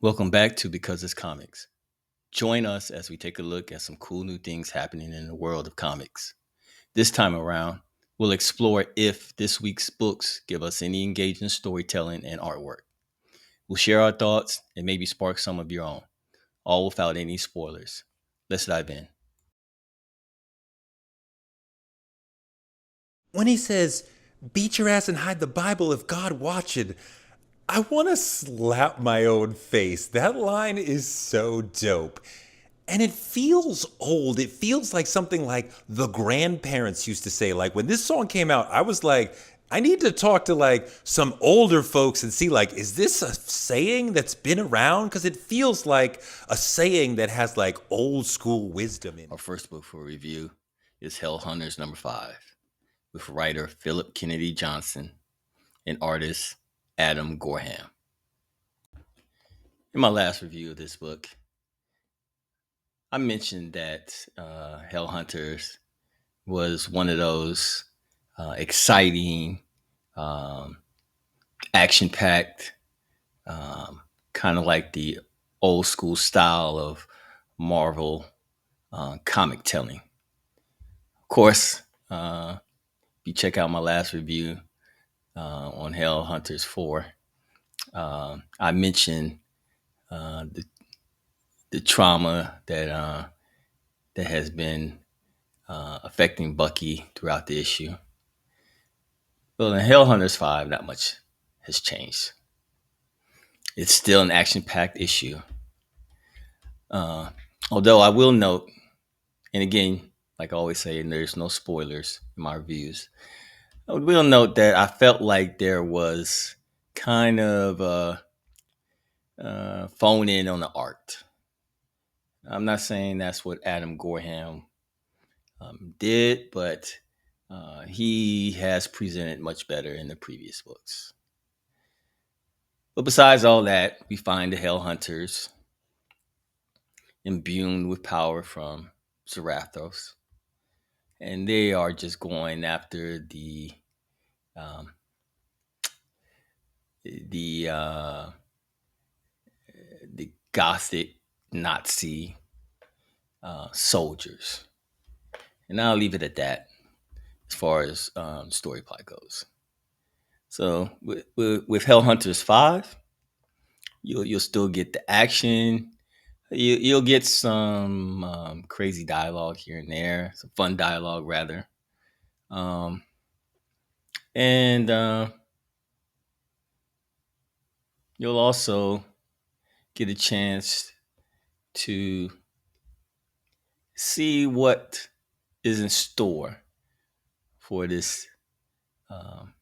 Welcome back to Because It's Comics. Join us as we take a look at some cool new things happening in the world of comics. This time around, we'll explore if this week's books give us any engaging storytelling and artwork. We'll share our thoughts and maybe spark some of your own, all without any spoilers. Let's dive in. When he says, beat your ass and hide the Bible if God watching, I want to slap my own face. That line is so dope. And it feels old. It feels like something like the grandparents used to say. Like when this song came out, I was like, I need to talk to like some older folks and see like, is this a saying that's been around? Because it feels like a saying that has like old school wisdom in it. Our first book for review is Hell Hunters number 5, with writer Philip Kennedy Johnson and artist Adam Gorham. In my last review of this book, I mentioned that Hell Hunters was one of those exciting, action packed, kind of like the old school style of Marvel comic telling. Of course, if you check out my last review on Hell Hunters 4, I mentioned the trauma that has been affecting Bucky throughout the issue. Well, in Hell Hunters 5, not much has changed. It's still an action-packed issue. Although I will note, and again, like I always say, and there's no spoilers in my reviews, I will note that I felt like there was kind of phone in on the art. I'm not saying that's what Adam Gorham did, but he has presented much better in the previous books. But besides all that, we find the Hell Hunters imbued with power from Zarathos, and they are just going after um, the the Gothic Nazi soldiers, and I'll leave it at that as far as story plot goes. So with Hell Hunters 5, you'll still get the action. You'll get some crazy dialogue here and there, some fun dialogue rather, um, and you'll also get a chance to see what is in store for this um,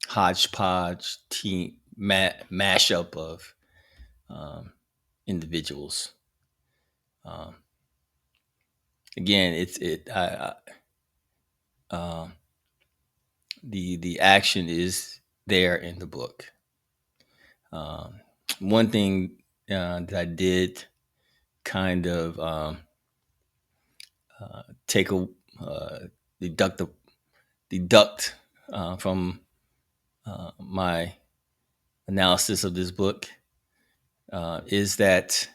hodgepodge team mashup of individuals. Um, Again, um, the action is there in the book. Um, One thing that I did kind of take a deduct deduct from my analysis of this book is that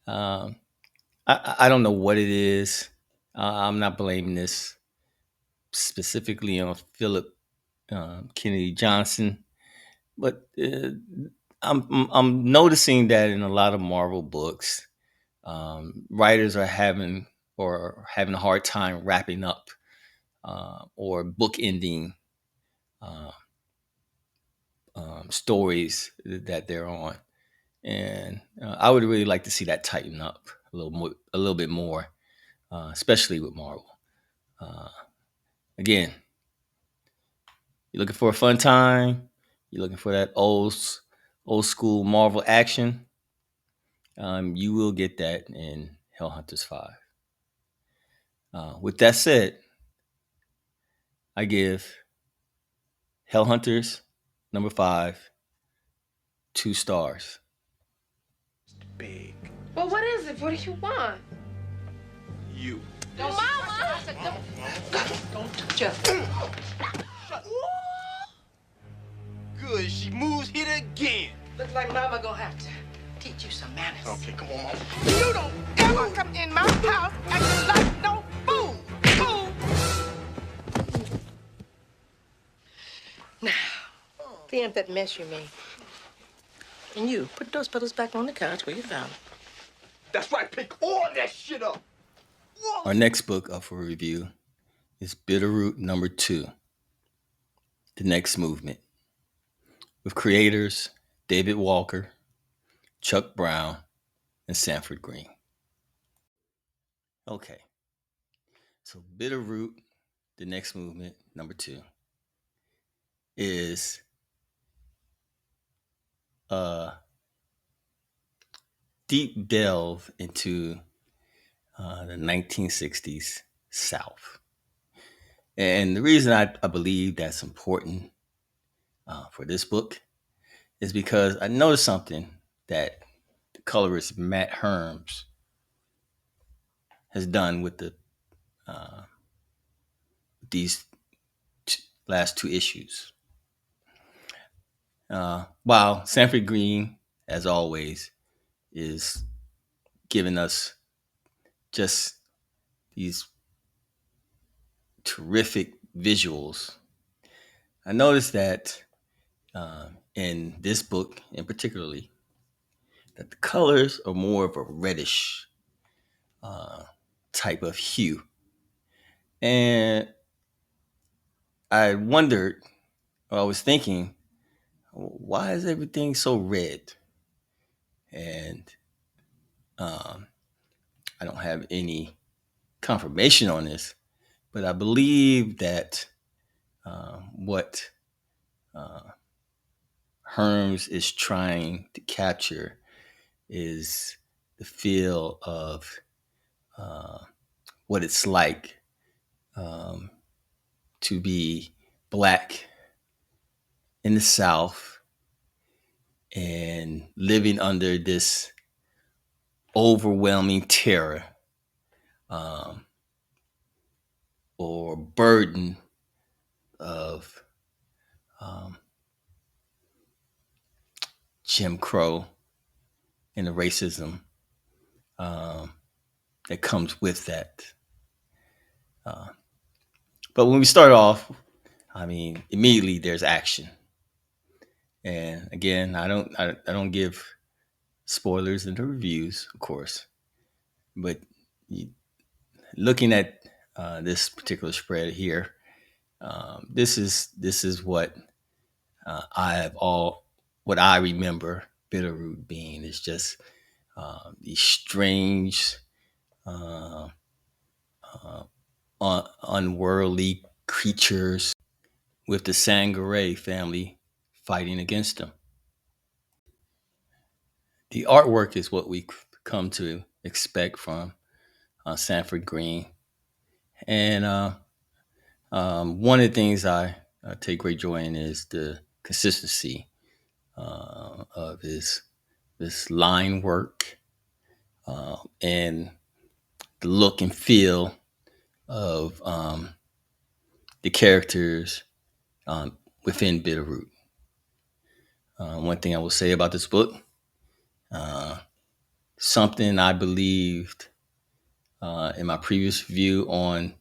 um, I don't know what it is. I'm not blaming this specifically on Philip Kennedy Johnson, but I'm noticing that in a lot of Marvel books, writers are having a hard time wrapping up or book ending uh, stories that they're on, and I would really like to see that tighten up a little bit more, especially with Marvel. Uh, Again, you're looking for a fun time. You're looking for that old school Marvel action. You will get that in Hell Hunters 5. With that said, I give Hell Hunters number 5 2 stars. Big. Well, what is it? What do you want? You. No, Mama! I said, don't touch her. Good, she moves hit again. Looks like Mama gonna have to Teach you some manners. Okay, come on, Mom. You don't ever come in my house acting like no fool. Fool. Now, clean up that mess you made. And you, put those pillows back on the couch where you found them. That's right, pick all that shit up. Our next book up for review is Bitterroot number 2, The Next Movement, with creators David Walker, Chuck Brown, and Sanford Green. Okay, so Bitterroot, The Next Movement number 2 is a deep delve into the 1960s South. And the reason I believe that's important for this book is because I noticed something that the colorist Matt Herms has done with these last 2 issues. While Sanford Green, as always, is giving us just these terrific visuals, I noticed that in this book, in particularly, that the colors are more of a reddish type of hue, and I wondered, or I was thinking, why is everything so red? And I don't have any confirmation on this, but I believe that what Herms is trying to capture is the feel of what it's like to be black in the South and living under this overwhelming terror or burden of Jim Crow and the racism that comes with that. But when we start off, I mean, immediately there's action, and again, I don't give spoilers in the reviews, of course, but looking at this particular spread here, this is what I remember Bitterroot being is just these strange, uh, unworldly creatures with the Sangerye family fighting against them. The artwork is what we come to expect from Sanford Green, and one of the things I take great joy in is the consistency of his this line work and the look and feel of the characters within Bitterroot. One thing I will say about this book, something I believed in my previous view on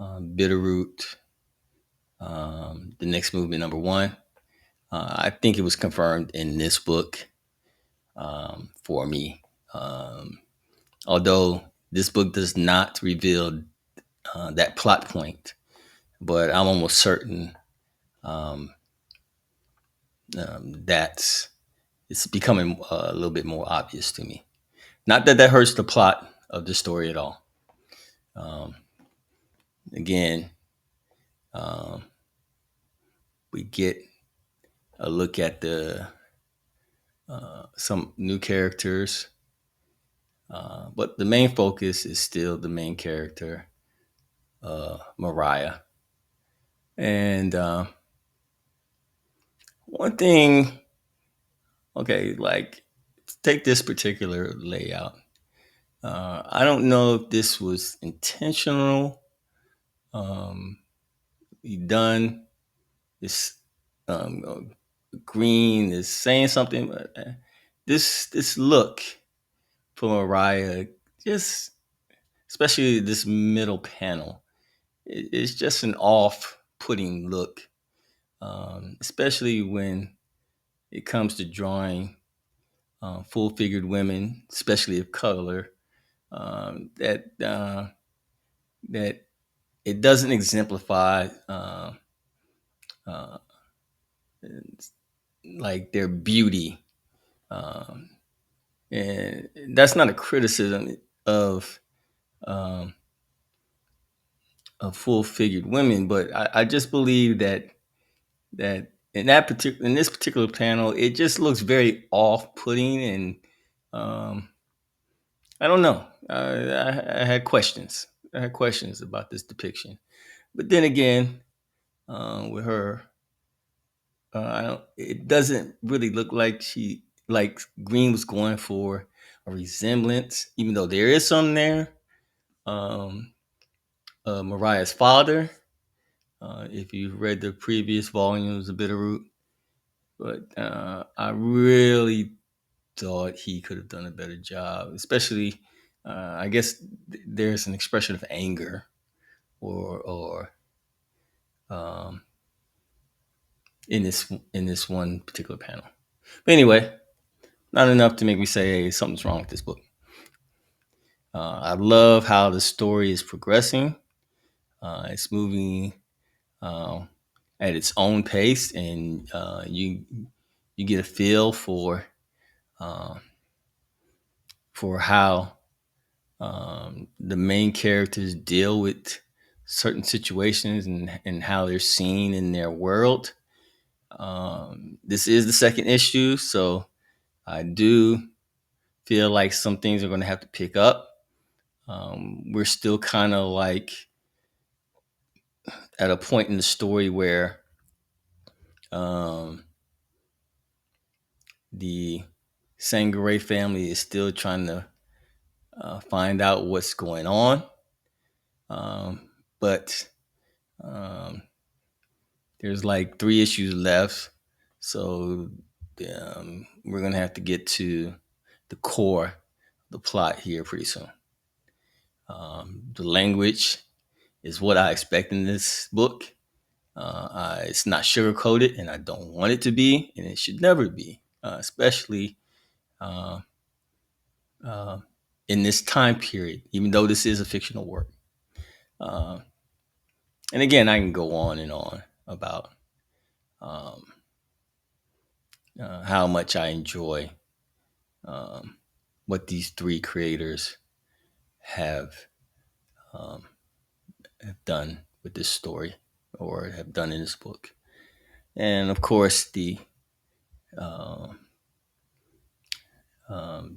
Bitterroot, the next movement number 1. I think it was confirmed in this book for me. Although this book does not reveal that plot point, but I'm almost certain that it's becoming a little bit more obvious to me. Not that that hurts the plot of the story at all. Again, we get a look at the some new characters, but the main focus is still the main character, Mariah. And one thing, okay, like take this particular layout. I don't know if this was intentional, done. This green is saying something, but this look for Mariah, just especially this middle panel, it's just an off-putting look, especially when it comes to drawing full-figured women, especially of color. That it doesn't exemplify uh, like their beauty, um, and that's not a criticism of um, of full-figured women, but I just believe that in this particular panel, it just looks very off-putting, and um, I don't know. I had questions. I had questions about this depiction, but then again, with her, I don't. It doesn't really look like Green was going for a resemblance, even though there is some there. Um, Mariah's father, if you've read the previous volumes of Bitterroot, but I really thought he could have done a better job, especially. I guess there's an expression of anger or um, in this one particular panel. But anyway, not enough to make me say, hey, something's wrong with this book. I love how the story is progressing. It's moving uh, at its own pace, and you get a feel uh, for how the main characters deal with certain situations and how they're seen in their world. This is the second issue, so I do feel like some things are going to have to pick up. We're still kind of like at a point in the story where um, the Sangerye family is still trying to find out what's going on. But um, there's like 3 issues left. So we're going to have to get to the core of the plot here pretty soon. The language is what I expect in this book. It's not sugar coated, and I don't want it to be, and it should never be, especially uh, uh, in this time period, even though this is a fictional work. Uh, and again, I can go on and on about um, how much I enjoy um, what these three creators have um, have done with this story or have done in this book. And of course, uh,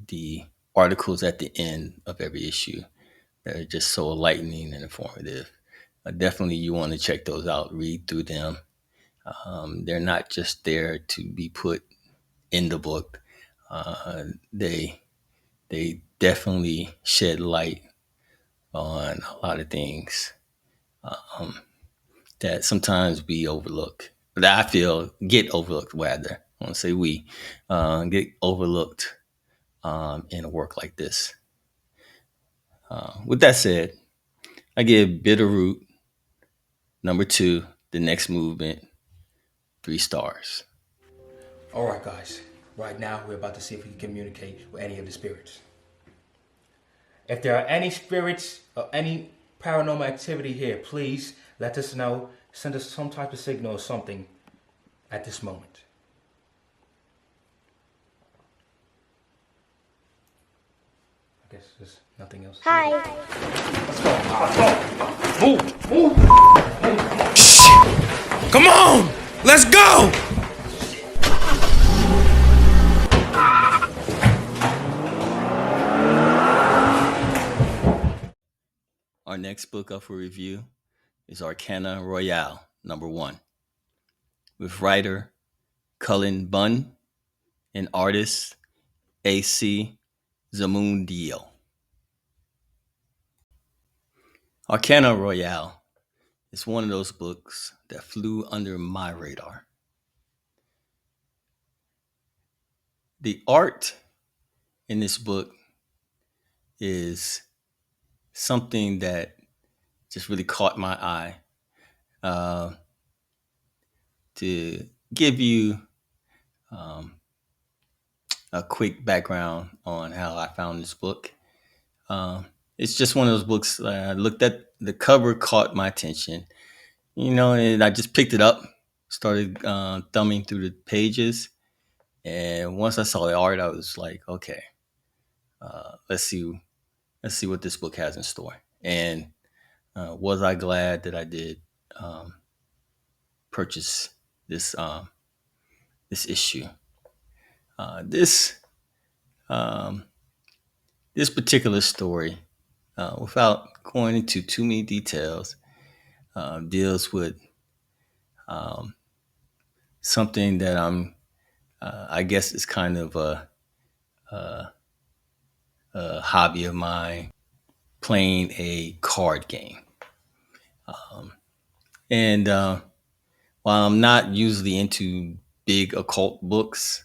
the articles at the end of every issue that are just so enlightening and informative. Definitely, you want to check those out, read through them. They're not just there to be put in the book. Uh, they they definitely shed light on a lot of things um, that sometimes we overlook. That I feel get overlooked. Rather, I want to say we get overlooked in a work like this. With that said, I give Bitterroot #2, the next movement, 3 stars. All right, guys. Right now, we're about to see if we can communicate with any of the spirits. If there are any spirits or any paranormal activity here, please let us know. Send us some type of signal or something at this moment. I guess there's nothing else. Hi. Move! Come on! Let's go! Our next book up for review is Arcana Royale, #1, with writer Cullen Bunn and artist A.C. Zamundio. Arcana Royale is one of those books that flew under my radar. The art in this book is something that just really caught my eye. Uh, to give you um, a quick background on how I found this book, it's just one of those books. I looked at the cover, caught my attention, and I just picked it up, started thumbing through the pages, and once I saw the art, I was like, okay, let's see what this book has in store. And was I glad that I did um, purchase this issue? This um, this particular story, without going into too many details, deals with um, something that I guess is kind of a hobby of mine, playing a card game. And while I'm not usually into big occult books,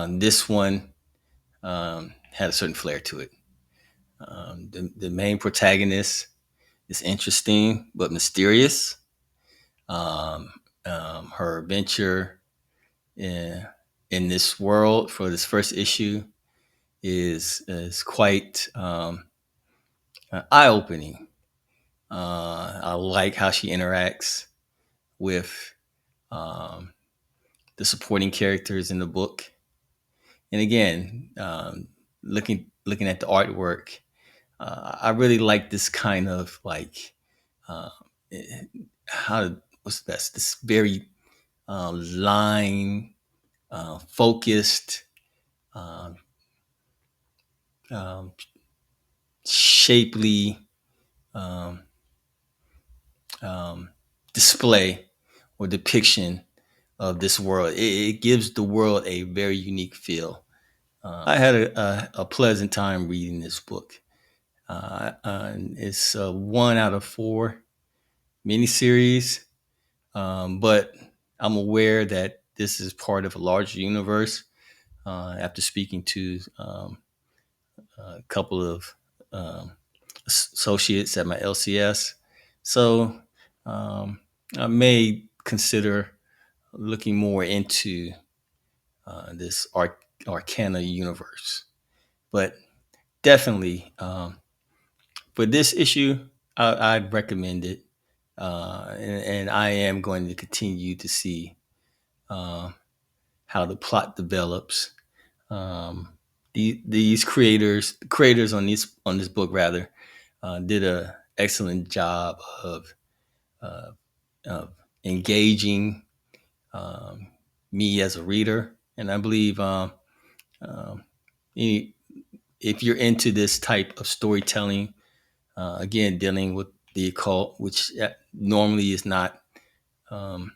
this one had a certain flair to it. The main protagonist is interesting but mysterious. Um, her adventure in this world for this first issue is quite eye opening. I like how she interacts with um, the supporting characters in the book, and again, looking at the artwork, I really like this kind of like uh, how what's the best? This very line focused, um, um, shapely um, um, display or depiction of this world. It gives the world a very unique feel. I had a pleasant time reading this book. It's a 1 out of 4 miniseries, but I'm aware that this is part of a larger universe. After speaking to a couple of um, associates at my LCS, so um, I may consider looking more into this Arcana universe. But definitely, for this issue, I'd recommend it. And I am going to continue to see uh, how the plot develops. Um, these creators on this book rather, did a excellent job uh, of engaging um, me as a reader, and I believe um, i- if you're into this type of storytelling, again dealing with the occult, which normally is not um,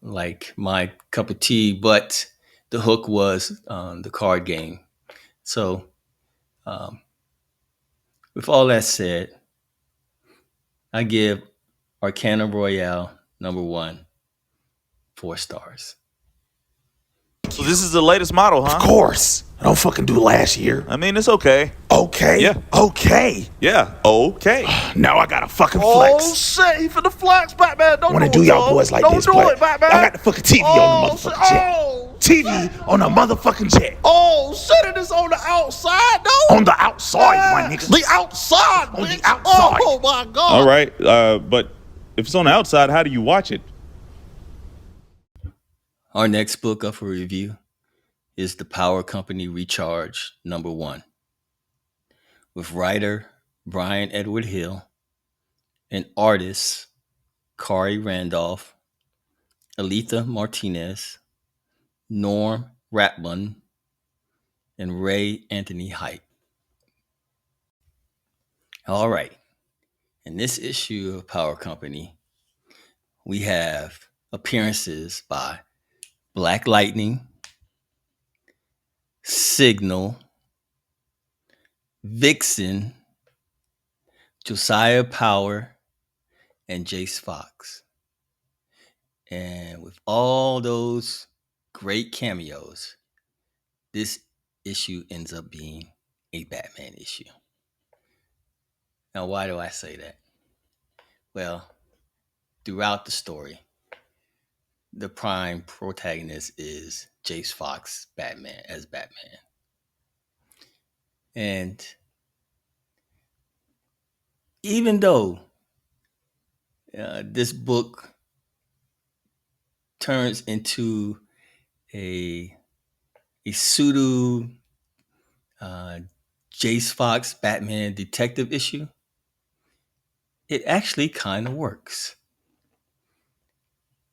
like my cup of tea, but the hook was the card game. So, um, with all that said, I give Arcana Royale #1 4 stars. So this is the latest model, huh? Of course. I don't fucking do last year. I mean, it's okay. Okay. Yeah. Okay. Yeah, okay. Now I got to fucking Oh, flex. shit, he finna flex, Batman. Don't Wanna do do it, y'all dog. boys like Don't this, do but it, Batman. I got the fucking TV on the shit. motherfucking jet. Oh, TV on a motherfucking jet. oh, shit, it is on the outside, though. On the outside, my nigga. The outside, On the bitch. outside. Oh, my God. All right, but if it's on the outside, how do you watch it? Our next book up for review is The Power Company Recharge #1, with writer Brian Edward Hill and artists Kari Randolph, Aletha Martinez, Norm Ratbun, and Ray Anthony Height. All right, in this issue of Power Company, we have appearances by Black Lightning, Signal, Vixen, Josiah Power, and Jace Fox. And with all those great cameos, this issue ends up being a Batman issue. Now, why do I say that? Well, throughout the story, the prime protagonist is Jace Fox Batman as Batman. And even though this book turns into a pseudo uh, Jace Fox Batman detective issue, it actually kind of works.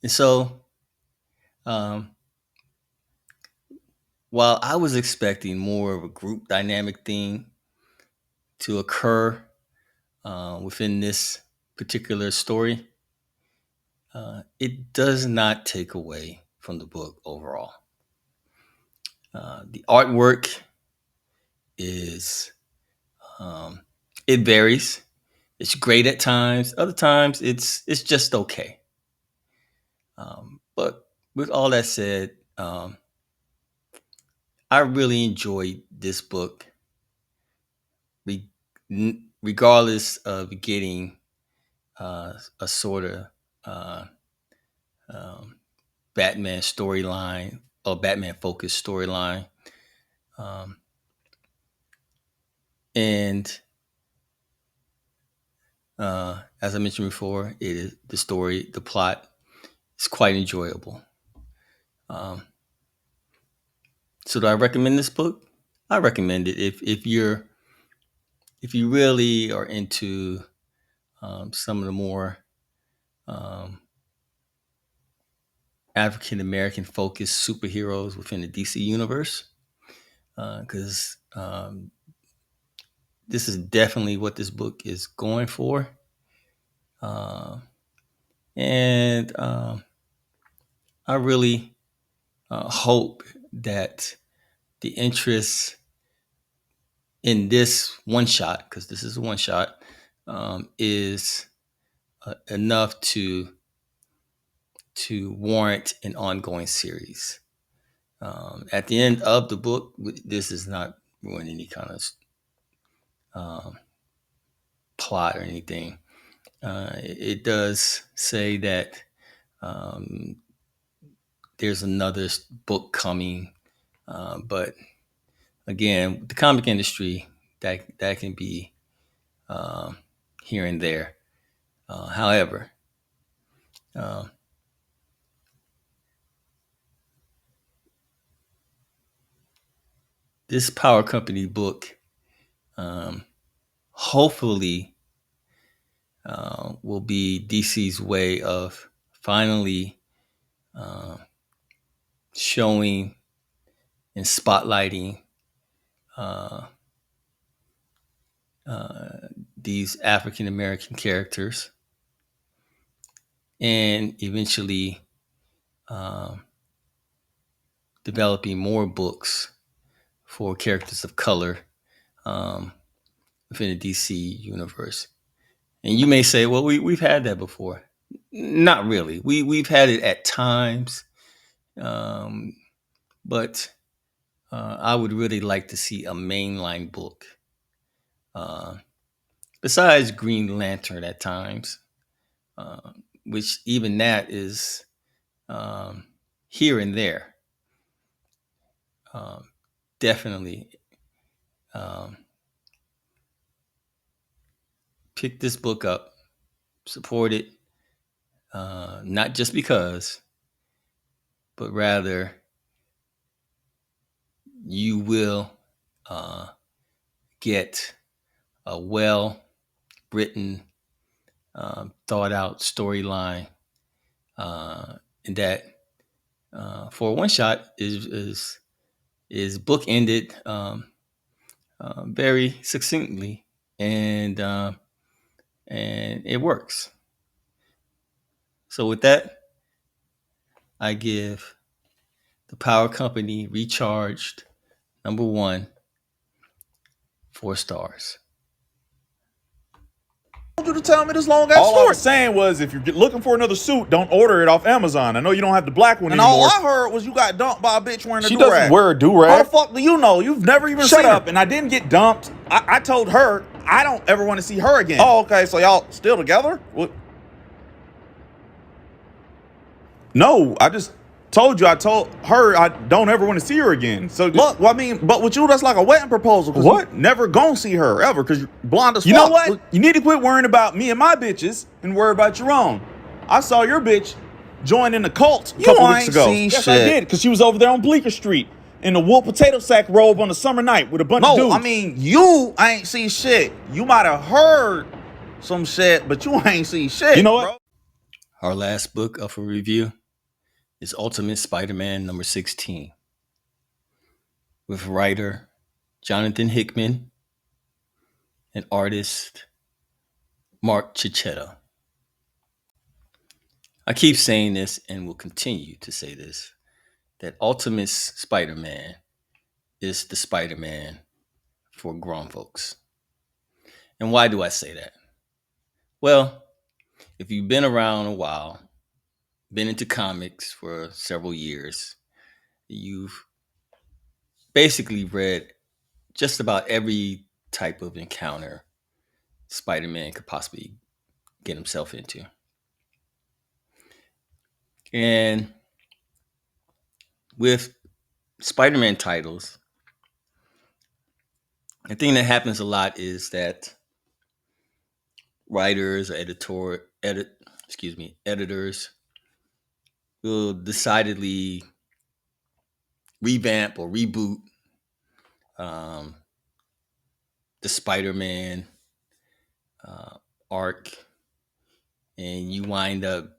And so, um, while I was expecting more of a group dynamic thing to occur within this particular story, it does not take away from the book overall. The artwork is, um, it varies. It's great at times. Other times, it's just okay. But with all that said, I really enjoyed this book, re- regardless of getting a sort of uh, um, Batman storyline or Batman focused storyline. Um, and as I mentioned before, it is the story, the plot is quite enjoyable. Um, so do I recommend this book? I recommend it if you really are into some of the more um, African American focused superheroes within the DC universe, because this is definitely what this book is going for. Uh, and I really hope that the interest in this one shot, because this is a one shot, is enough to warrant an ongoing series. At the end of the book, this is not ruin any kind of um, plot or anything. It does say that um, there's another book coming, but again, the comic industry that can be um, here and there. However, uh, this Power Company book um, hopefully will be DC's way of finally uh, showing and spotlighting uh, uh, these African American characters, and eventually um, developing more books for characters of color um, within the DC universe. And you may say, well, we've had that before. Not really. We've had it at times, um, but I would really like to see a mainline book. Uh, Besides Green Lantern at times, uh, which even that is um, here and there. Um, Definitely um, pick this book up, support it, not just because, but rather you will uh, get a well written, thought out storyline, and that for one shot is book ended very succinctly, and it works. So with that, I give the Power Company Recharged #1 4 stars. you to tell me this long ass All I story. was saying was, if you're looking for another suit, don't order it off Amazon. I know you don't have the black one And anymore. all I heard was you got dumped by a bitch wearing a She do-rag. doesn't wear a do-rag. How the fuck do you know? You've never even Shut seen her. up. And I didn't get dumped. I told her I don't ever want to see her again. Oh, okay. So y'all still together? What? No, I just told you. I told her I don't ever want to see her again. So Look, well, I mean, but with you, that's like a wedding proposal. What? You never gonna see her ever because you're blonde as fuck. You know what? You need to quit worrying about me and my bitches and worry about your own. I saw your bitch join in the cult a couple weeks ago. See Yes, shit. I did, because she was over there on Bleecker Street in a wool potato sack robe on a summer night with a bunch of dudes. No, I mean, you ain't see shit. You might have heard some shit, but you ain't see shit. You know what? Bro. Our last book up for review is Ultimate Spider-Man number 16 with writer Jonathan Hickman and artist Mark Cicchetto. I keep saying this and will continue to say this, that Ultimate Spider-Man is the Spider-Man for grown folks. And why do I say that? Well, if you've been around a while, been into comics for several years, you've basically read just about every type of encounter Spider-Man could possibly get himself into. And with Spider-Man titles, the thing that happens a lot is that writers or editors will decidedly revamp or reboot um, the Spider-Man arc, and you wind up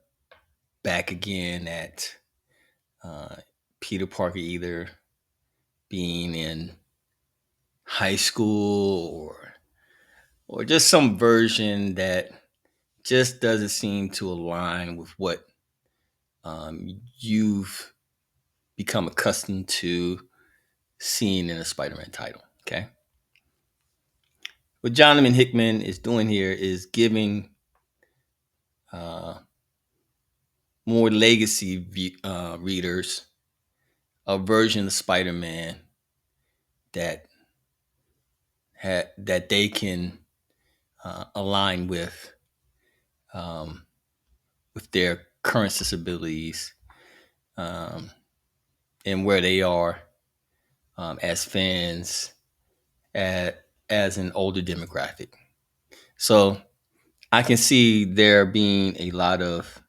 back again at Peter Parker either being in high school or just some version that just doesn't seem to align with what you've become accustomed to seeing in a Spider-Man title. Okay. What Jonathan Hickman is doing here is giving more legacy readers a version of Spider-Man that that they can align with their current sensibilities and where they are as fans as an older demographic. So I can see there being a lot of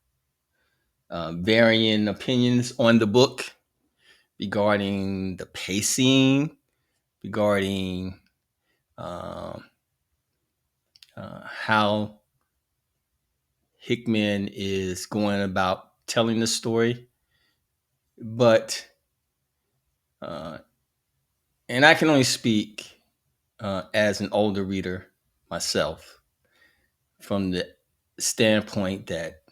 varying opinions on the book regarding the pacing, regarding how Hickman is going about telling the story. But, and I can only speak as an older reader myself from the standpoint that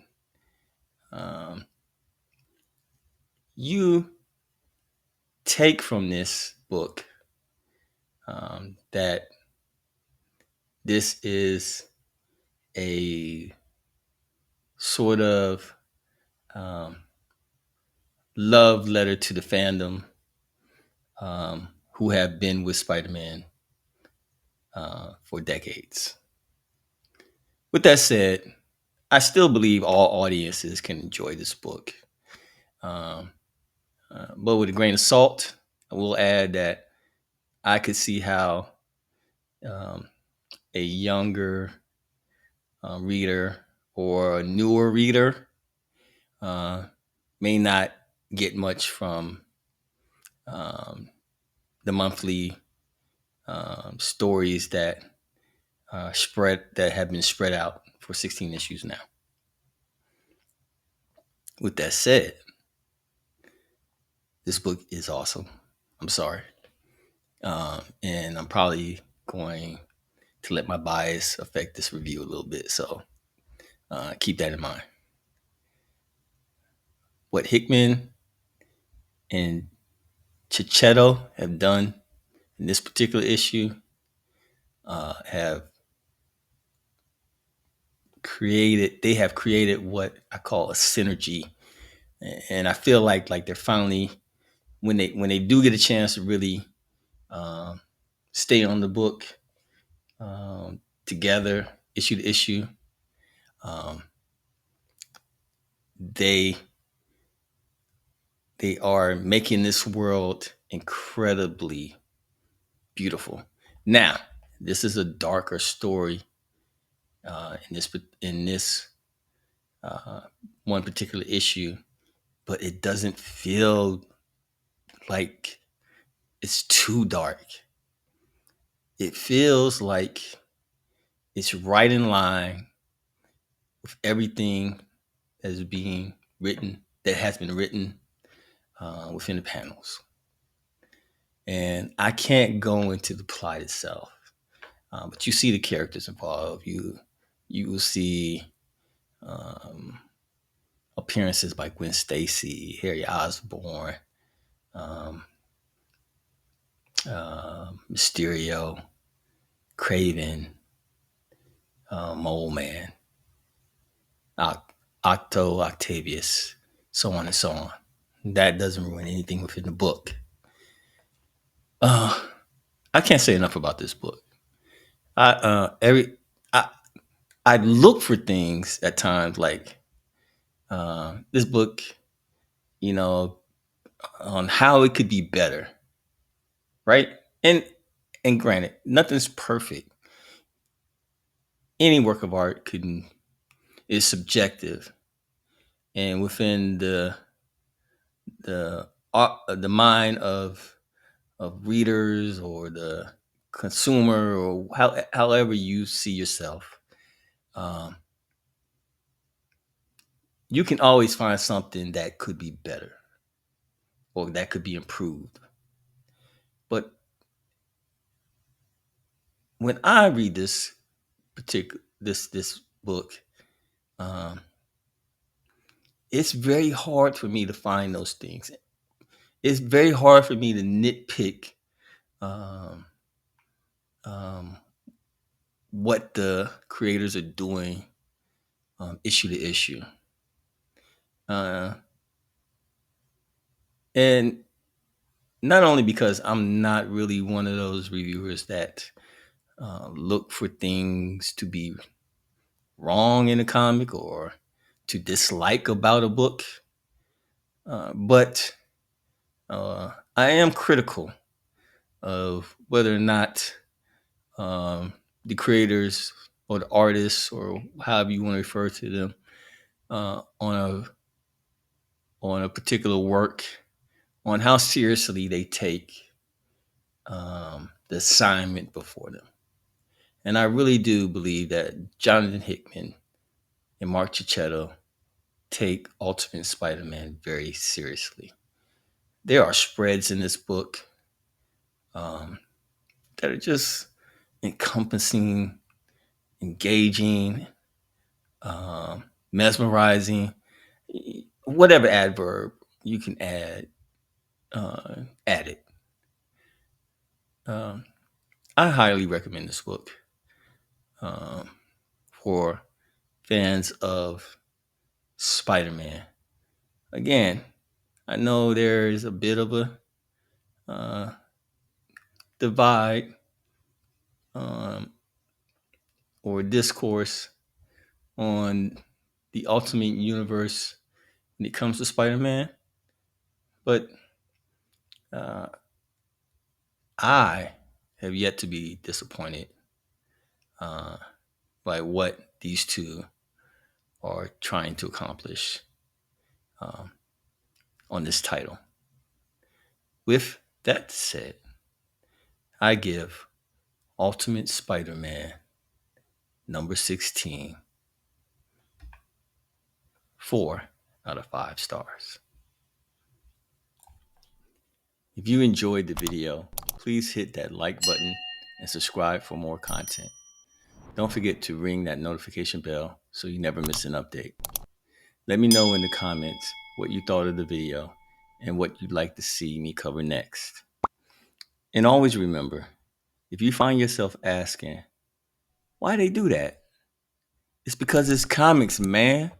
you take from this book that this is a sort of love letter to the fandom who have been with Spider-Man for decades. With that said, I still believe all audiences can enjoy this book. But with a grain of salt, I will add that I could see how a younger reader or a newer reader may not get much from the monthly stories that have been spread out for 16 issues now. With that said, this book is awesome. I'm sorry. And I'm probably going to let my bias affect this review a little bit. So keep that in mind. What Hickman and Cicchetto have done in this particular issue have they have created what I call a synergy, and I feel like they're finally, when they do get a chance to really um, stay on the book, together, issue to issue, um, they they are making this world incredibly beautiful. Now, this is a darker story in this uh, one particular issue, but it doesn't feel like it's too dark. It feels like it's right in line with everything that is being written, that has been written within the panels. And I can't go into the plot itself, but you see the characters involved. You will see um, appearances by Gwen Stacy, Harry Osborn, um, Mysterio, Craven, Mole Man, Octavius, so on and so on. That doesn't ruin anything within the book. Uh, I can't say enough about this book. I every I I look for things at times like this book, you know, on how it could be better, right? And and granted, nothing's perfect. Any work of art can is subjective, and within the mind of readers or the consumer or however you see yourself, um, you can always find something that could be better or that could be improved. But when I read this book, um, it's very hard for me to find those things. It's very hard for me to nitpick um, um, what the creators are doing issue to issue. Uh, and not only because I'm not really one of those reviewers that look for things to be wrong in a comic or to dislike about a book, but I am critical of whether or not um, the creators or the artists or however you want to refer to them uh, on a on a particular work, on how seriously they take the assignment before them. And I really do believe that Jonathan Hickman and Mark Cicchetto take Ultimate Spider-Man very seriously. There are spreads in this book um, that are just encompassing, engaging, mesmerizing, whatever adverb you can add it. Um, I highly recommend this book um, for fans of Spider-Man. Again, I know there is a bit of a uh, divide um, or discourse on the Ultimate Universe when it comes to Spider-Man, but uh, I have yet to be disappointed uh, by what these two are trying to accomplish um, on this title. With that said, I give Ultimate Spider-Man number 16 4 out of 5 stars. If you enjoyed the video, please hit that like button and subscribe for more content. Don't forget to ring that notification bell so you never miss an update. Let me know in the comments what you thought of the video and what you'd like to see me cover next. And always remember, if you find yourself asking, why they do that? It's because it's comics, man.